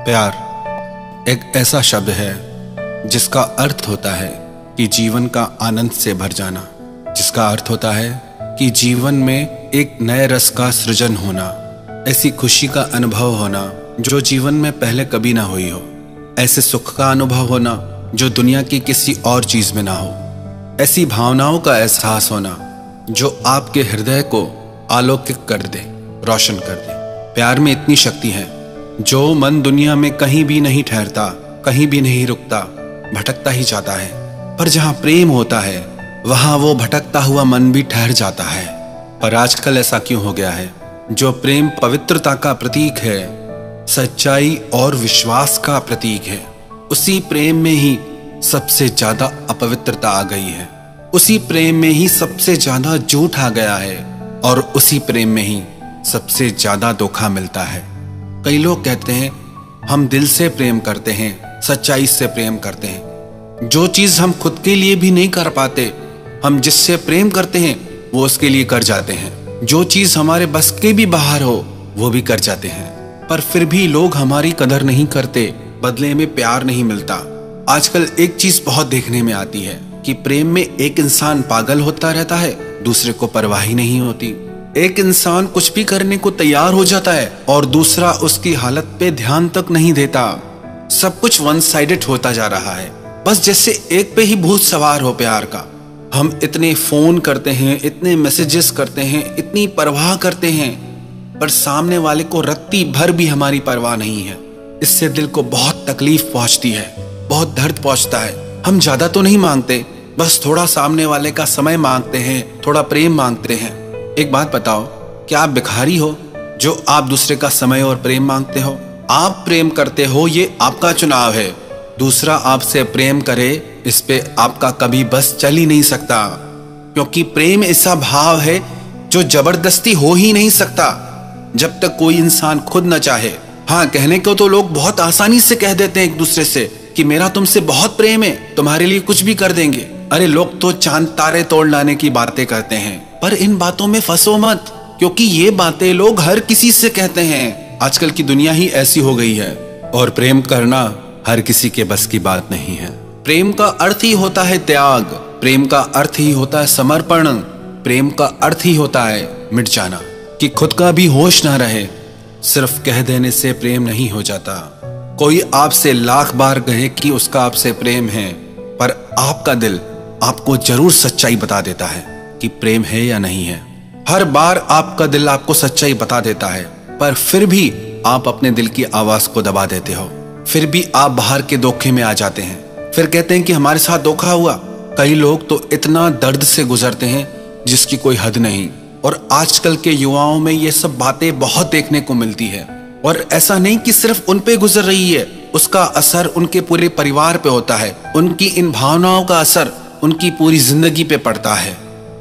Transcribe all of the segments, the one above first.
प्यार एक ऐसा शब्द है जिसका अर्थ होता है कि जीवन का आनंद से भर जाना, जिसका अर्थ होता है कि जीवन में एक नए रस का सृजन होना, ऐसी खुशी का अनुभव होना जो जीवन में पहले कभी ना हुई हो, ऐसे सुख का अनुभव होना जो दुनिया की किसी और चीज में ना हो, ऐसी भावनाओं का एहसास होना जो आपके हृदय को आलोकित कर दे, रोशन कर दे। प्यार में इतनी शक्ति है जो मन दुनिया में कहीं भी नहीं ठहरता, कहीं भी नहीं रुकता, भटकता ही जाता है। पर जहाँ प्रेम होता है वहाँ वो भटकता हुआ मन भी ठहर जाता है। पर आजकल ऐसा क्यों हो गया है? जो प्रेम पवित्रता का प्रतीक है, सच्चाई और विश्वास का प्रतीक है, उसी प्रेम में ही सबसे ज्यादा अपवित्रता आ गई है, उसी प्रेम में ही सबसे ज्यादा झूठ आ गया है और उसी प्रेम में ही सबसे ज्यादा धोखा मिलता है। कई लोग कहते हैं हम दिल से प्रेम करते हैं, सच्चाई से प्रेम करते हैं। जो चीज हम खुद के लिए भी नहीं कर पाते, हम जिससे प्रेम करते हैं वो उसके लिए कर जाते हैं। जो चीज हमारे बस के भी बाहर हो वो भी कर जाते हैं। पर फिर भी लोग हमारी कदर नहीं करते, बदले में प्यार नहीं मिलता। आजकल एक चीज बहुत देखने में आती है कि प्रेम में एक इंसान पागल होता रहता है, दूसरे को परवाह ही नहीं होती। एक इंसान कुछ भी करने को तैयार हो जाता है और दूसरा उसकी हालत पे ध्यान तक नहीं देता। सब कुछ वन साइडेड होता जा रहा है, बस जैसे एक पे ही भूत सवार हो प्यार का। हम इतने फोन करते हैं, इतने मैसेजेस करते हैं, इतनी परवाह करते हैं, पर सामने वाले को रत्ती भर भी हमारी परवाह नहीं है। इससे दिल को बहुत तकलीफ पहुंचती है, बहुत दर्द पहुंचता है। हम ज्यादा तो नहीं मांगते, बस थोड़ा सामने वाले का समय मांगते हैं, थोड़ा प्रेम मांगते हैं। एक बात बताओ, क्या आप भिखारी हो जो आप दूसरे का समय और प्रेम मांगते हो? आप प्रेम करते हो, ये आपका चुनाव है। दूसरा आपसे प्रेम करे, इस पे आपका कभी बस चल ही नहीं सकता, क्योंकि प्रेम ऐसा भाव है जो जबरदस्ती हो ही नहीं सकता जब तक कोई इंसान खुद न चाहे। हाँ, कहने को तो लोग बहुत आसानी से कह देते हैं एक दूसरे से कि मेरा तुमसे बहुत प्रेम है, तुम्हारे लिए कुछ भी कर देंगे। अरे लोग तो चांद तारे तोड़ लाने की बातें करते हैं, पर इन बातों में फंसो मत, क्योंकि ये बातें लोग हर किसी से कहते हैं। आजकल की दुनिया ही ऐसी हो गई है और प्रेम करना हर किसी के बस की बात नहीं है। प्रेम का अर्थ ही होता है त्याग, प्रेम का अर्थ ही होता है समर्पण, प्रेम का अर्थ ही होता है मिट जाना, कि खुद का भी होश ना रहे। सिर्फ कह देने से प्रेम नहीं हो जाता। कोई आपसे लाख बार कहे कि उसका आपसे प्रेम है, पर आपका दिल आपको जरूर सच्चाई बता देता है कि प्रेम है या नहीं है। हर बार आपका दिल आपको सच्चाई बता देता है, पर फिर भी आप अपने दिल की आवाज को दबा देते हो। फिर भी आप बाहर के धोखे में आ जाते हैं, फिर कहते हैं कि हमारे साथ धोखा हुआ। कई लोग तो इतना दर्द से गुजरते हैं जिसकी कोई हद नहीं। और आजकल के युवाओं में ये सब बातें बहुत देखने को मिलती है। और ऐसा नहीं कि सिर्फ उन पे गुजर रही है, उसका असर उनके पूरे परिवार पे होता है। उनकी इन भावनाओं का असर उनकी पूरी जिंदगी पे पड़ता है।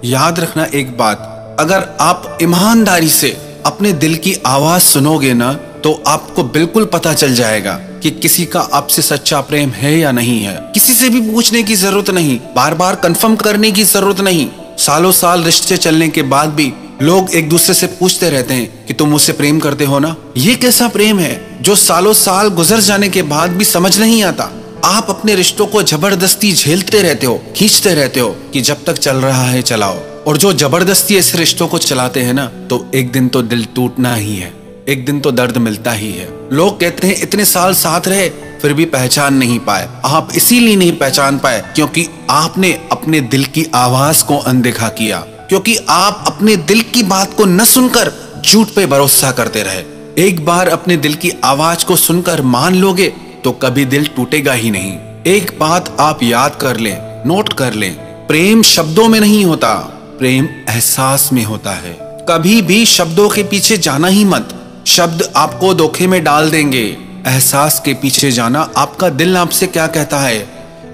याद रखना एक बात, अगर आप ईमानदारी से अपने दिल की आवाज सुनोगे ना, तो आपको बिल्कुल पता चल जाएगा कि किसी का आपसे सच्चा प्रेम है या नहीं है। किसी से भी पूछने की जरूरत नहीं, बार बार कंफर्म करने की जरूरत नहीं। सालों साल रिश्ते चलने के बाद भी लोग एक दूसरे से पूछते रहते हैं कि तुम मुझसे प्रेम करते हो ना। ये कैसा प्रेम है जो सालों साल गुजर जाने के बाद भी समझ नहीं आता? आप अपने रिश्तों को जबरदस्ती झेलते रहते हो, खींचते रहते हो कि जब तक चल रहा है चलाओ। और जो जबरदस्ती ऐसे रिश्तों को चलाते हैं ना, तो एक दिन तो दिल टूटना ही है, एक दिन तो दर्द मिलता ही है। लोग कहते हैं इतने साल साथ रहे फिर भी पहचान नहीं पाए। आप इसीलिए नहीं पहचान पाए क्योंकि आपने अपने दिल की आवाज को अनदेखा किया, क्योंकि आप अपने दिल की बात को न सुनकर झूठ पे भरोसा करते रहे। एक बार अपने दिल की आवाज को सुनकर मान लोगे तो कभी दिल टूटेगा ही नहीं। एक बात आप याद कर लें, नोट कर लें, प्रेम शब्दों में नहीं होता, प्रेम एहसास में होता है। कभी भी शब्दों के पीछे जाना ही मत, शब्द आपको धोखे में डाल देंगे। एहसास के पीछे जाना, आपका दिल आपसे क्या कहता है,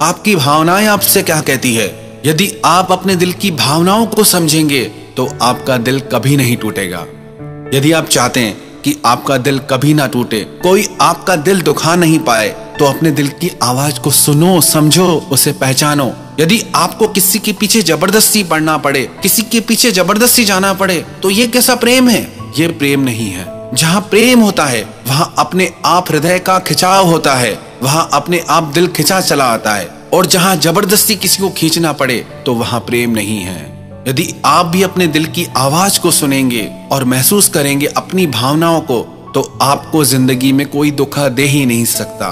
आपकी भावनाएं आपसे क्या कहती है। यदि आप अपने दिल की भावनाओं को समझेंगे तो आपका दिल कभी नहीं टूटेगा। यदि आप चाहते हैं कि आपका दिल कभी ना टूटे, कोई आपका दिल दुखा नहीं पाए, तो अपने दिल की आवाज को सुनो, समझो, उसे पहचानो। यदि आपको किसी के पीछे जबरदस्ती पड़ना पड़े, किसी के पीछे जबरदस्ती जाना पड़े, तो ये कैसा प्रेम है? ये प्रेम नहीं है। जहां प्रेम होता है वहां अपने आप हृदय का खिंचाव होता है, वहां अपने आप दिल खिंचा चला आता है। और जहां जबरदस्ती किसी को खींचना पड़े तो वहां प्रेम नहीं है। यदि आप भी अपने दिल की आवाज को सुनेंगे और महसूस करेंगे अपनी भावनाओं को, तो आपको जिंदगी में कोई धोखा दे ही नहीं सकता।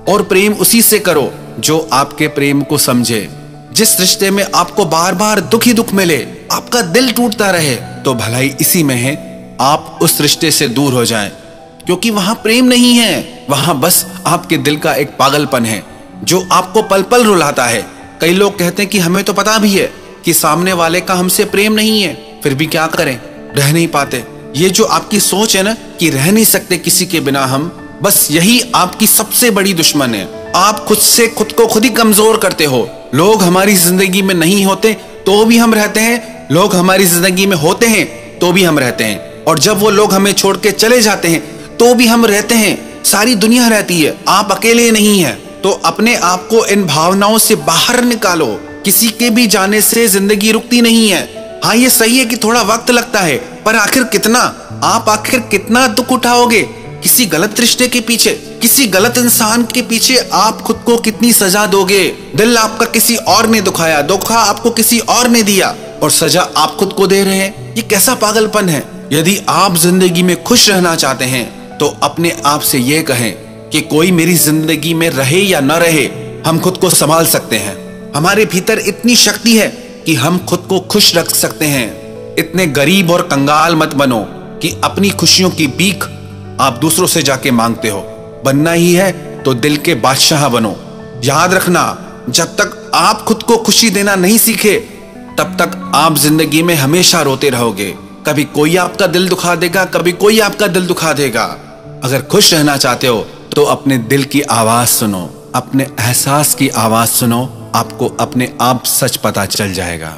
और प्रेम उसी से करो जो आपके प्रेम को समझे। जिस रिश्ते में आपको बार बार दुख ही दुख मिले, आपका दिल टूटता रहे, तो भलाई इसी में है आप उस रिश्ते से दूर हो जाएं, क्योंकि वहां प्रेम नहीं है, वहां बस आपके दिल का एक पागलपन है जो आपको पल पल रुलाता है। कई लोग कहते हैं कि हमें तो पता भी है कि सामने वाले का हमसे प्रेम नहीं है, फिर भी क्या करें, रह नहीं पाते। ये जो आपकी सोच है ना कि रह नहीं सकते किसी के बिना हम, बस यही आपकी सबसे बड़ी दुश्मन है। आप खुद से खुद को खुद ही कमजोर करते हो। लोग हमारी जिंदगी में नहीं होते तो भी हम रहते हैं, लोग हमारी जिंदगी में होते हैं तो भी हम रहते हैं, और जब वो लोग हमें छोड़ के चले जाते हैं तो भी हम रहते हैं। सारी दुनिया रहती है, आप अकेले नहीं है। तो अपने आप को इन भावनाओं से बाहर निकालो। किसी के भी जाने से जिंदगी रुकती नहीं है। हाँ, ये सही है कि थोड़ा वक्त लगता है, पर आखिर कितना, आप आखिर कितना दुख उठाओगे किसी गलत रिश्ते के पीछे, किसी गलत इंसान के पीछे आप खुद को कितनी सजा दोगे। दिल आपका किसी और ने दुखाया, धोखा आपको किसी और ने दिया, और सजा आप खुद को दे रहे हैं। ये कैसा पागलपन है। यदि आप जिंदगी में खुश रहना चाहते हैं तो अपने आप से ये कहें कि कोई मेरी जिंदगी में रहे या न रहे, हम खुद को संभाल सकते हैं। हमारे भीतर इतनी शक्ति है कि हम खुद को खुश रख सकते हैं। इतने गरीब और कंगाल मत बनो कि अपनी खुशियों की भीख आप दूसरों से जाके मांगते हो। बनना ही है तो दिल के बादशाह बनो। याद रखना, जब तक आप खुद को खुशी देना नहीं सीखे, तब तक आप जिंदगी में हमेशा रोते रहोगे। कभी कोई आपका दिल दुखा देगा, कभी कोई आपका दिल दुखा देगा। अगर खुश रहना चाहते हो तो अपने दिल की आवाज सुनो, अपने एहसास की आवाज सुनो, आपको अपने आप सच पता चल जाएगा।